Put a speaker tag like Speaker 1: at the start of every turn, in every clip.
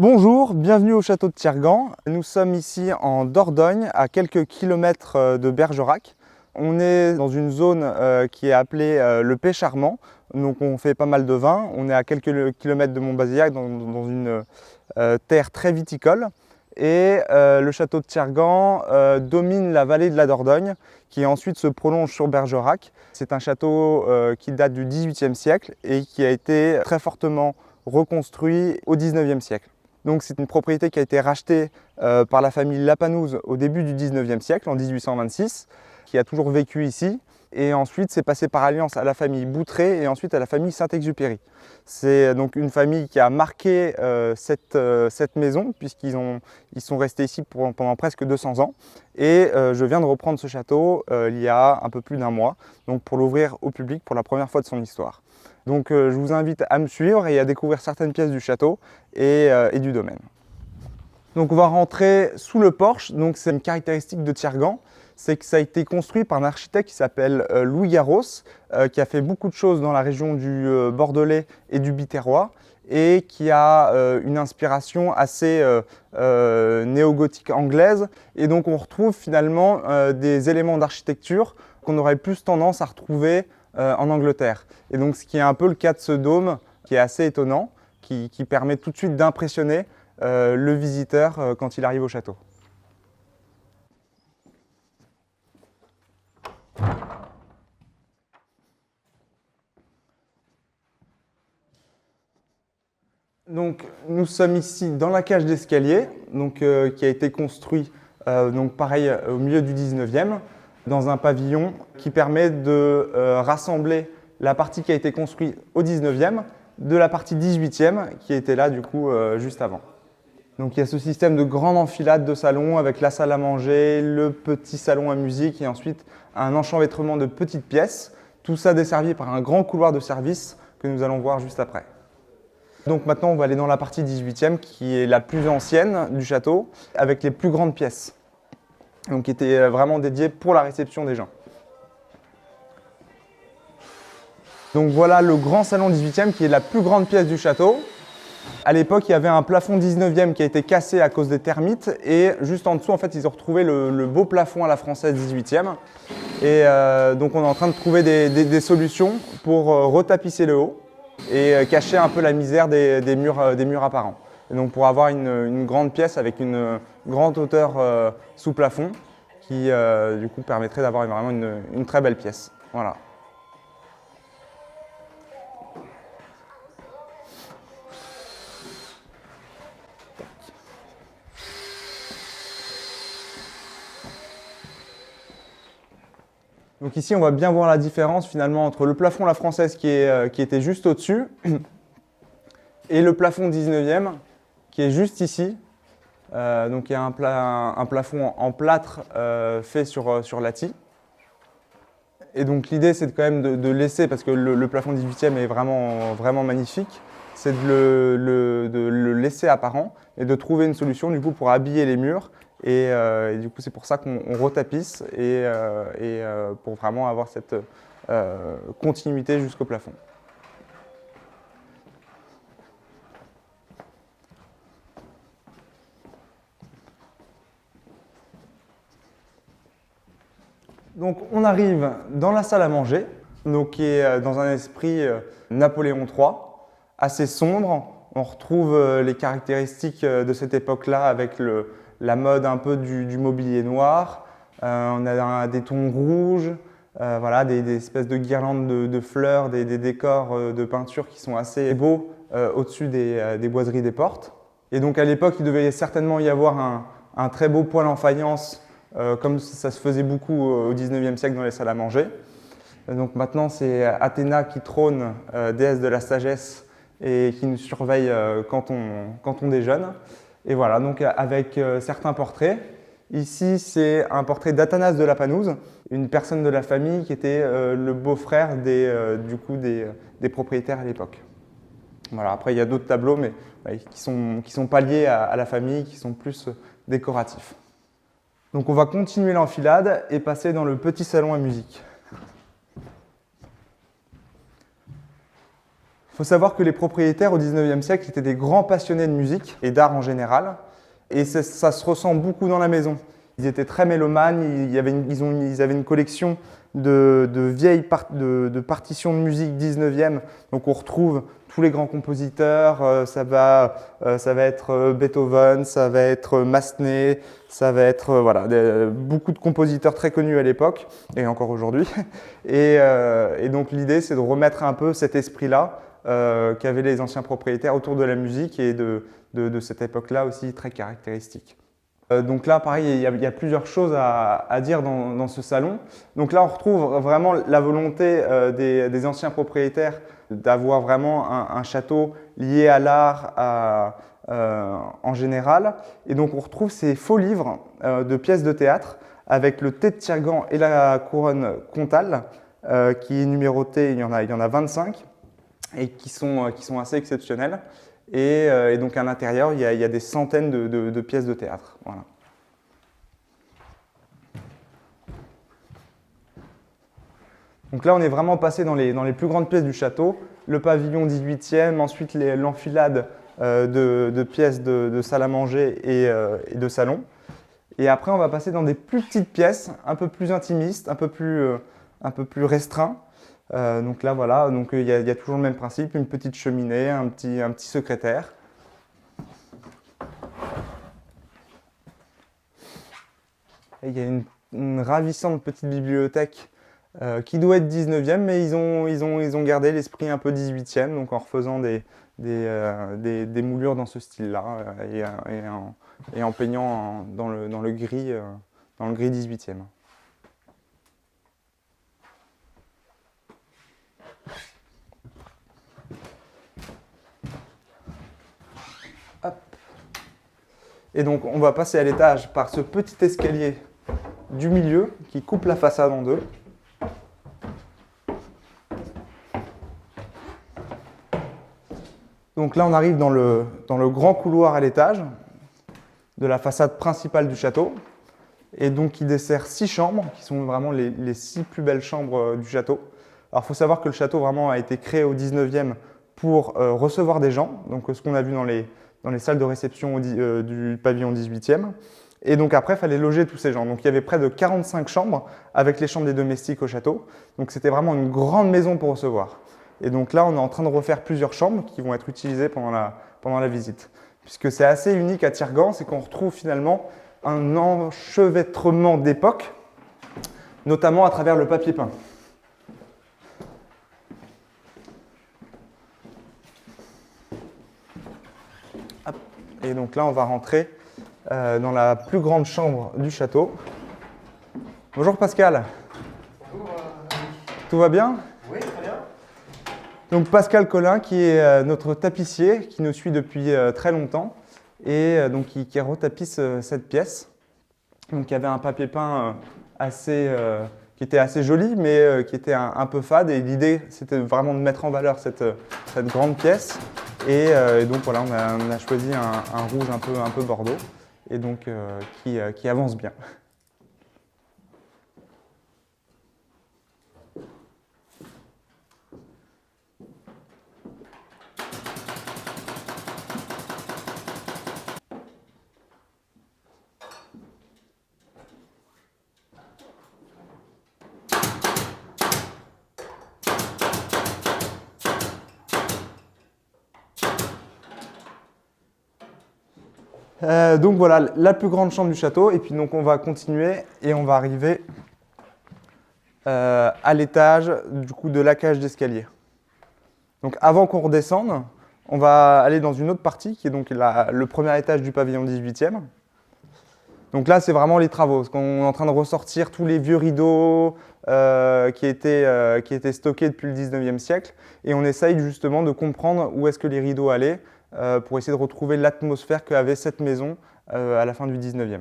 Speaker 1: Bonjour, bienvenue au château de Thiergans. Nous sommes ici en Dordogne, à quelques kilomètres de Bergerac. On est dans une zone qui est appelée le Pays Charmant, donc on fait pas mal de vin. On est à quelques kilomètres de Montbazillac, dans une terre très viticole. Et le château de Thiergans domine la vallée de la Dordogne, qui ensuite se prolonge sur Bergerac. C'est un château qui date du XVIIIe siècle et qui a été très fortement reconstruit au XIXe siècle. Donc c'est une propriété qui a été rachetée par la famille Lapanouse au début du XIXe siècle, en 1826, qui a toujours vécu ici. Et ensuite, c'est passé par alliance à la famille Boutré et ensuite à la famille Saint-Exupéry. C'est donc une famille qui a marqué cette maison, puisqu'ils sont restés ici pendant presque 200 ans. Et je viens de reprendre ce château il y a un peu plus d'un mois, donc pour l'ouvrir au public pour la première fois de son histoire. Donc je vous invite à me suivre et à découvrir certaines pièces du château et du domaine. Donc on va rentrer sous le porche. Donc c'est une caractéristique de Thiergans, c'est que ça a été construit par un architecte qui s'appelle Louis Garros, qui a fait beaucoup de choses dans la région du Bordelais et du Biterrois, et qui a une inspiration assez néo-gothique anglaise. Et donc on retrouve finalement des éléments d'architecture qu'on aurait plus tendance à retrouver en Angleterre. Et donc ce qui est un peu le cas de ce dôme, qui est assez étonnant, qui permet tout de suite d'impressionner le visiteur quand il arrive au château. Donc, nous sommes ici dans la cage d'escalier, qui a été construit pareil au milieu du 19e, dans un pavillon qui permet de rassembler la partie qui a été construite au 19e de la partie 18e qui était là du coup juste avant. Donc il y a ce système de grande enfilade de salons avec la salle à manger, le petit salon à musique et ensuite un enchevêtrement de petites pièces. Tout ça desservi par un grand couloir de service que nous allons voir juste après. Donc maintenant on va aller dans la partie 18e qui est la plus ancienne du château avec les plus grandes pièces. Donc qui était vraiment dédiée pour la réception des gens. Donc voilà le grand salon 18e qui est la plus grande pièce du château. À l'époque, il y avait un plafond 19e qui a été cassé à cause des termites et juste en dessous, en fait, ils ont retrouvé le beau plafond à la française 18e. Et donc on est en train de trouver des solutions pour retapisser le haut et cacher un peu la misère des murs apparents. Et donc pour avoir une grande pièce avec une grande hauteur sous plafond qui du coup permettrait d'avoir vraiment une très belle pièce. Voilà. Donc ici, on va bien voir la différence finalement entre le plafond La Française qui était juste au-dessus et le plafond 19e qui est juste ici. Donc il y a un plafond en plâtre fait sur latis. Et donc l'idée, c'est quand même de laisser, parce que le plafond 18e est vraiment magnifique, c'est de le laisser apparent et de trouver une solution du coup pour habiller les murs. Et du coup, c'est pour ça qu'on retapisse et pour vraiment avoir cette continuité jusqu'au plafond. Donc on arrive dans la salle à manger, donc, qui est dans un esprit Napoléon III, assez sombre. On retrouve les caractéristiques de cette époque-là avec la mode un peu du mobilier noir. On a des tons rouges, voilà, des espèces de guirlandes de fleurs, des décors de peinture qui sont assez beaux au-dessus des boiseries des portes. Et donc à l'époque, il devait certainement y avoir un très beau poêle en faïence, comme ça se faisait beaucoup au 19e siècle dans les salles à manger. Donc maintenant, c'est Athéna qui trône, déesse de la sagesse, et qui nous surveille quand on déjeune. Et voilà, donc avec certains portraits. Ici, c'est un portrait d'Athanase de Lapanouse, une personne de la famille qui était le beau-frère des propriétaires à l'époque. Voilà, après, il y a d'autres tableaux, mais qui sont pas liés à la famille, qui sont plus décoratifs. Donc on va continuer l'enfilade et passer dans le petit salon à musique. faut savoir que les propriétaires au 19e siècle étaient des grands passionnés de musique et d'art en général. Et ça se ressent beaucoup dans la maison. Ils étaient très mélomanes, ils avaient une collection de vieilles partitions de musique 19e. Donc on retrouve tous les grands compositeurs, ça va être Beethoven, ça va être Massenet, ça va être beaucoup de compositeurs très connus à l'époque et encore aujourd'hui. Et donc l'idée c'est de remettre un peu cet esprit-là qu'avaient les anciens propriétaires autour de la musique et de cette époque-là aussi très caractéristique. Donc là, pareil, il y a plusieurs choses à dire dans ce salon. Donc là, on retrouve vraiment la volonté des anciens propriétaires d'avoir vraiment un château lié à l'art en général. Et donc, on retrouve ces faux livres de pièces de théâtre avec le thé de Tirgan et la couronne comtale qui est numérotée, il y en a 25 et qui sont assez exceptionnels. Et donc à l'intérieur, il y a des centaines de pièces de théâtre. Voilà. Donc là, on est vraiment passé dans les plus grandes pièces du château. Le pavillon 18e, ensuite l'enfilade de pièces de salle à manger et de salon. Et après, on va passer dans des plus petites pièces, un peu plus intimistes, un peu plus restreints. Donc là, voilà, donc, il y a toujours le même principe, une petite cheminée, un petit secrétaire. Et il y a une ravissante petite bibliothèque qui doit être 19e, mais ils ont gardé l'esprit un peu 18e, donc en refaisant des moulures dans ce style-là et en peignant dans le gris 18e. Et donc on va passer à l'étage par ce petit escalier du milieu qui coupe la façade en deux. Donc là on arrive dans le grand couloir à l'étage de la façade principale du château. Et donc qui dessert 6 chambres, qui sont vraiment les 6 plus belles chambres du château. Alors il faut savoir que le château vraiment a été créé au 19e pour recevoir des gens, donc ce qu'on a vu dans les salles de réception du pavillon 18e. Et donc après, il fallait loger tous ces gens. Donc il y avait près de 45 chambres avec les chambres des domestiques au château. Donc c'était vraiment une grande maison pour recevoir. Et donc là, on est en train de refaire plusieurs chambres qui vont être utilisées pendant la visite. Puisque c'est assez unique à Tirgan, c'est qu'on retrouve finalement un enchevêtrement d'époque, notamment à travers le papier peint. Et donc là, on va rentrer dans la plus grande chambre du château. Bonjour Pascal.
Speaker 2: Bonjour.
Speaker 1: Tout va bien?
Speaker 2: Oui, très bien.
Speaker 1: Donc Pascal Collin, qui est notre tapissier, qui nous suit depuis très longtemps et donc qui retapisse cette pièce. Donc il y avait un papier peint qui était assez joli, mais qui était un peu fade. Et l'idée, c'était vraiment de mettre en valeur cette grande pièce. Et donc voilà, on a choisi un rouge un peu bordeaux, et donc qui avance bien. Donc voilà, la plus grande chambre du château, et puis donc on va continuer et on va arriver à l'étage du coup de la cage d'escalier. Donc avant qu'on redescende, on va aller dans une autre partie qui est donc le premier étage du pavillon 18e. Donc là c'est vraiment les travaux, parce qu'on est en train de ressortir tous les vieux rideaux qui étaient stockés depuis le 19e siècle, et on essaye justement de comprendre où est-ce que les rideaux allaient, pour essayer de retrouver l'atmosphère qu'avait cette maison à la fin du 19e.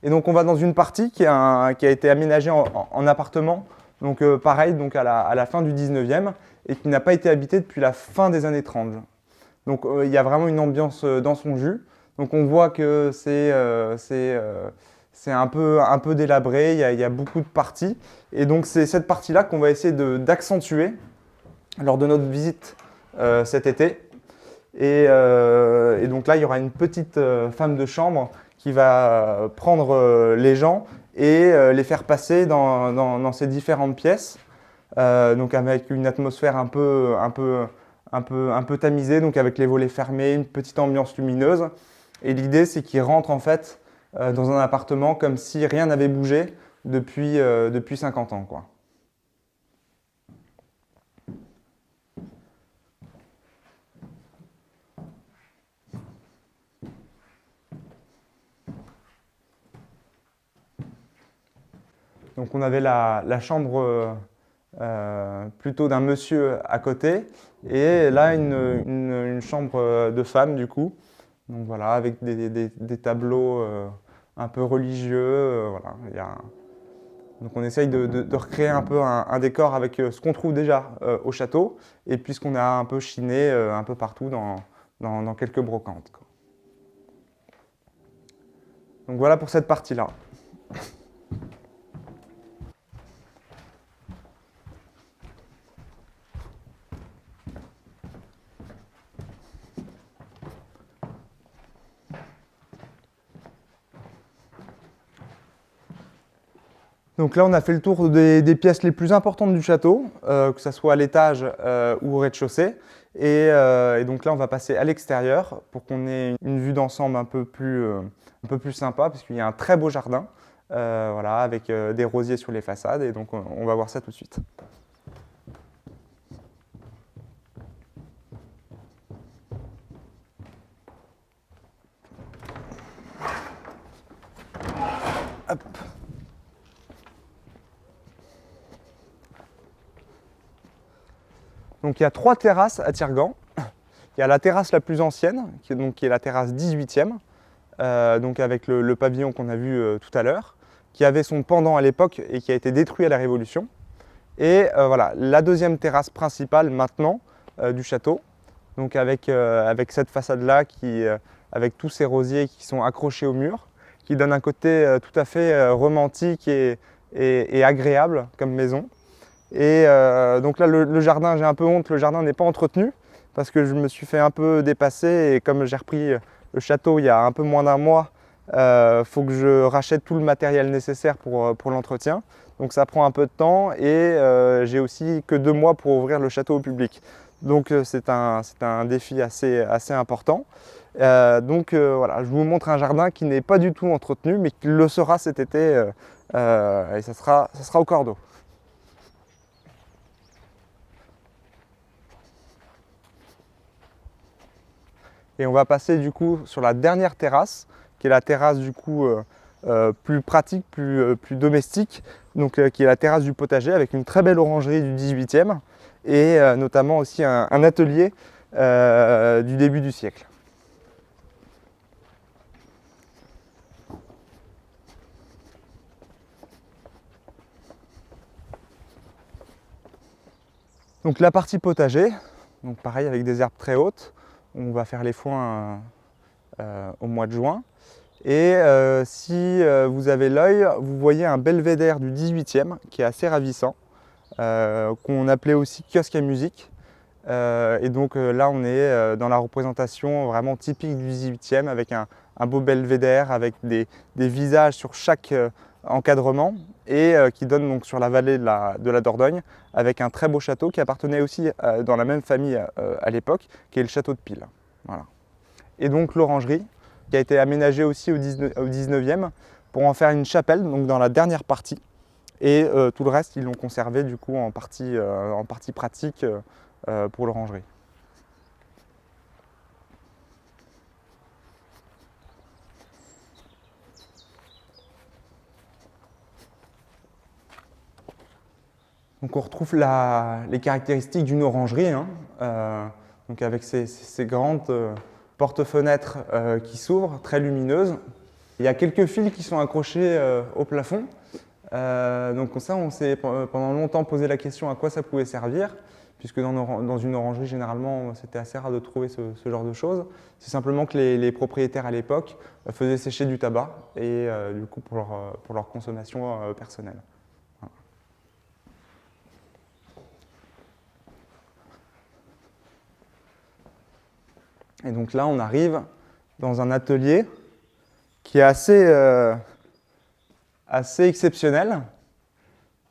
Speaker 1: Et donc on va dans une partie qui a été aménagée en appartement, donc pareil, donc à la fin du 19e, et qui n'a pas été habitée depuis la fin des années 30. Donc il y a vraiment une ambiance dans son jus. Donc on voit que c'est un peu délabré, il y a beaucoup de parties. Et donc c'est cette partie-là qu'on va essayer d'accentuer lors de notre visite cet été. Et donc là, il y aura une petite femme de chambre qui va prendre les gens et les faire passer dans ces différentes pièces, donc avec une atmosphère un peu tamisée, donc avec les volets fermés, une petite ambiance lumineuse. Et l'idée, c'est qu'ils rentrent en fait dans un appartement comme si rien n'avait bougé depuis 50 ans, quoi. Donc on avait la chambre plutôt d'un monsieur à côté et là une chambre de femme du coup. Donc voilà, avec des tableaux un peu religieux. Voilà. Donc on essaye de recréer un peu un décor avec ce qu'on trouve déjà au château et puis ce qu'on a un peu chiné un peu partout dans quelques brocantes, quoi. Donc voilà pour cette partie-là. Donc là, on a fait le tour des pièces les plus importantes du château, que ce soit à l'étage ou au rez-de-chaussée. Et donc là, on va passer à l'extérieur pour qu'on ait une vue d'ensemble un peu plus sympa, parce qu'il y a un très beau jardin, voilà, avec des rosiers sur les façades. Et donc, on va voir ça tout de suite. Hop. Donc il y a 3 terrasses à Tiergan. Il y a la terrasse la plus ancienne, qui est la terrasse 18e, donc avec le pavillon qu'on a vu tout à l'heure, qui avait son pendant à l'époque et qui a été détruit à la Révolution. Et voilà, la deuxième terrasse principale maintenant du château, donc avec cette façade-là, avec tous ces rosiers qui sont accrochés au mur, qui donne un côté tout à fait romantique et agréable comme maison. Et donc là, le jardin, j'ai un peu honte, le jardin n'est pas entretenu parce que je me suis fait un peu dépasser et comme j'ai repris le château il y a un peu moins d'un mois, faut que je rachète tout le matériel nécessaire pour l'entretien. Donc ça prend un peu de temps et j'ai aussi que 2 mois pour ouvrir le château au public. Donc c'est un défi assez important. Donc voilà, je vous montre un jardin qui n'est pas du tout entretenu mais qui le sera cet été et ça sera au cordeau. Et on va passer du coup sur la dernière terrasse, qui est la terrasse du coup plus pratique, plus domestique, donc qui est la terrasse du potager avec une très belle orangerie du 18e et notamment aussi un atelier du début du siècle. Donc la partie potager, donc pareil avec des herbes très hautes, on va faire les foins au mois de juin. Et si vous avez l'œil, vous voyez un belvédère du 18e qui est assez ravissant, qu'on appelait aussi kiosque à musique. Et donc là, on est dans la représentation vraiment typique du 18e avec un beau belvédère, avec des visages sur chaque encadrement et qui donne donc sur la vallée de la Dordogne avec un très beau château qui appartenait aussi dans la même famille à l'époque, qui est le château de Pile. Voilà. Et donc l'orangerie, qui a été aménagée aussi au 19e pour en faire une chapelle, donc dans la dernière partie. Et tout le reste, ils l'ont conservé du coup en partie pratique pour l'orangerie. Donc on retrouve les caractéristiques d'une orangerie, hein, donc avec ces grandes porte-fenêtres qui s'ouvrent, très lumineuses. Il y a quelques fils qui sont accrochés au plafond. Donc ça, on s'est pendant longtemps posé la question à quoi ça pouvait servir, puisque dans une orangerie, généralement, c'était assez rare de trouver ce genre de choses. C'est simplement que les propriétaires à l'époque faisaient sécher du tabac, et du coup pour leur consommation personnelle. Voilà. Et donc là, on arrive dans un atelier qui est assez exceptionnel,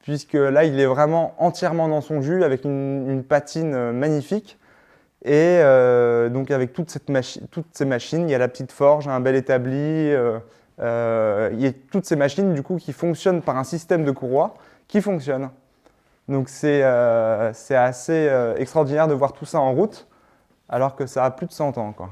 Speaker 1: puisque là, il est vraiment entièrement dans son jus, avec une patine magnifique. Et donc avec toutes ces machines, il y a la petite forge, un bel établi, il y a toutes ces machines du coup qui fonctionnent par un système de courroies qui fonctionne. Donc c'est assez extraordinaire de voir tout ça en route, alors que ça a plus de 100 ans, quoi.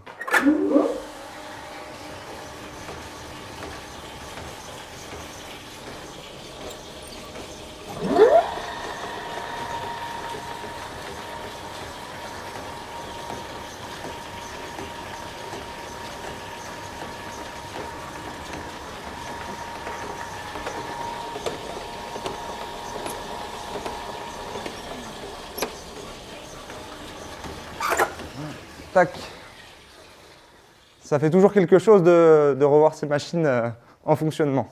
Speaker 1: Tac. Ça fait toujours quelque chose de revoir ces machines en fonctionnement.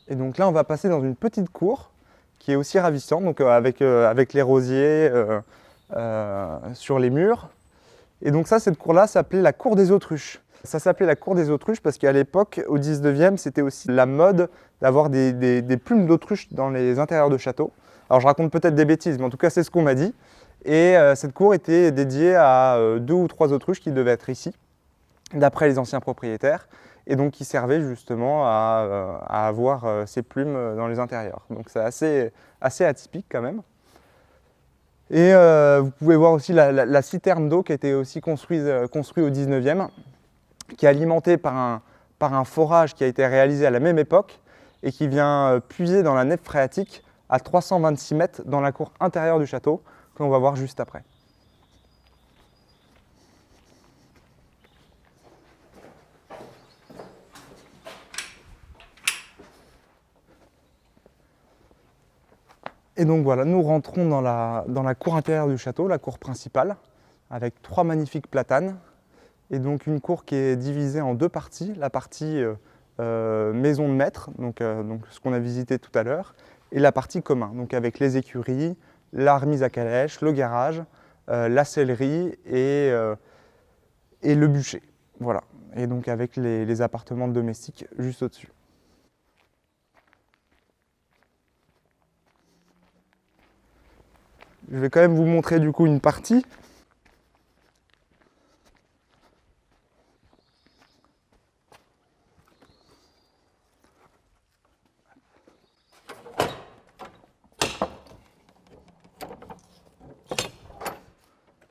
Speaker 1: Et donc là, on va passer dans une petite cour qui est aussi ravissante, donc avec les rosiers sur les murs. Et donc ça, cette cour-là s'appelait la cour des autruches. Ça s'appelait la cour des autruches parce qu'à l'époque, au 19e, c'était aussi la mode d'avoir des plumes d'autruche dans les intérieurs de châteaux. Alors je raconte peut-être des bêtises, mais en tout cas c'est ce qu'on m'a dit. Et cette cour était dédiée à 2 ou 3 autruches qui devaient être ici, d'après les anciens propriétaires, et donc qui servaient justement à avoir ces plumes dans les intérieurs. Donc c'est assez atypique quand même. Et vous pouvez voir aussi la citerne d'eau qui a été aussi construite au 19e, qui est alimentée par un forage qui a été réalisé à la même époque et qui vient puiser dans la nappe phréatique à 326 mètres dans la cour intérieure du château, que l'on va voir juste après. Et donc voilà, nous rentrons dans la cour intérieure du château, la cour principale, avec 3 magnifiques platanes. Et donc une cour qui est divisée en 2 parties. La partie maison de maître, donc ce qu'on a visité tout à l'heure, et la partie commun, donc avec les écuries, la remise à calèche, le garage, la sellerie et le bûcher. Voilà. Et donc avec les appartements domestiques juste au-dessus. Je vais quand même vous montrer du coup une partie.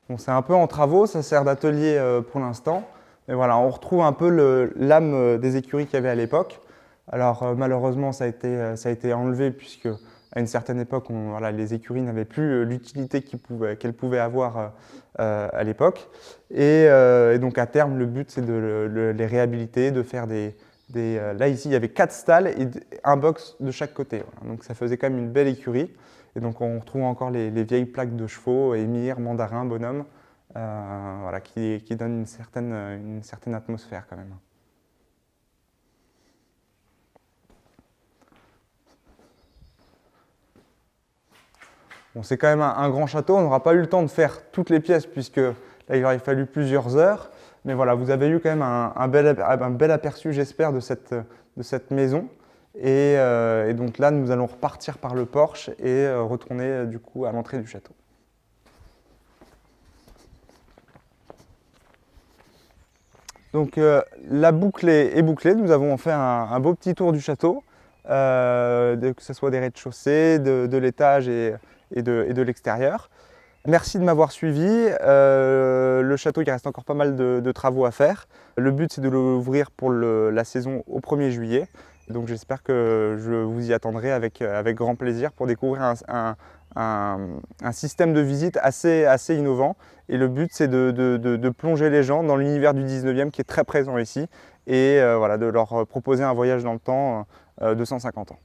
Speaker 1: Bon, c'est un peu en travaux, ça sert d'atelier pour l'instant. Mais voilà, on retrouve un peu l'âme des écuries qu'il y avait à l'époque. Alors malheureusement, ça a été enlevé puisque à une certaine époque, voilà, les écuries n'avaient plus l'utilité qu'elles pouvaient avoir à l'époque. Et donc à terme, le but, c'est de les réhabiliter, de faire là, ici, il y avait 4 stalles et un box de chaque côté. Voilà. Donc ça faisait quand même une belle écurie. Et donc on retrouve encore les vieilles plaques de chevaux, émirs, mandarins, bonhommes, voilà, qui donnent une certaine atmosphère quand même. Bon, c'est quand même un grand château, on n'aura pas eu le temps de faire toutes les pièces puisque là il aurait fallu plusieurs heures. Mais voilà, vous avez eu quand même un bel aperçu, j'espère, de cette maison. Et donc là, nous allons repartir par le porche et retourner du coup à l'entrée du château. Donc la boucle est bouclée, nous avons fait un beau petit tour du château, que ce soit des rez-de-chaussée, de l'étage et de l'extérieur. Merci de m'avoir suivi. Le château, il reste encore pas mal de travaux à faire. Le but, c'est de l'ouvrir pour la saison au 1er juillet. Donc j'espère que je vous y attendrai avec grand plaisir pour découvrir un système de visite assez innovant. Et le but, c'est de plonger les gens dans l'univers du 19e qui est très présent ici et voilà, de leur proposer un voyage dans le temps de 150 ans.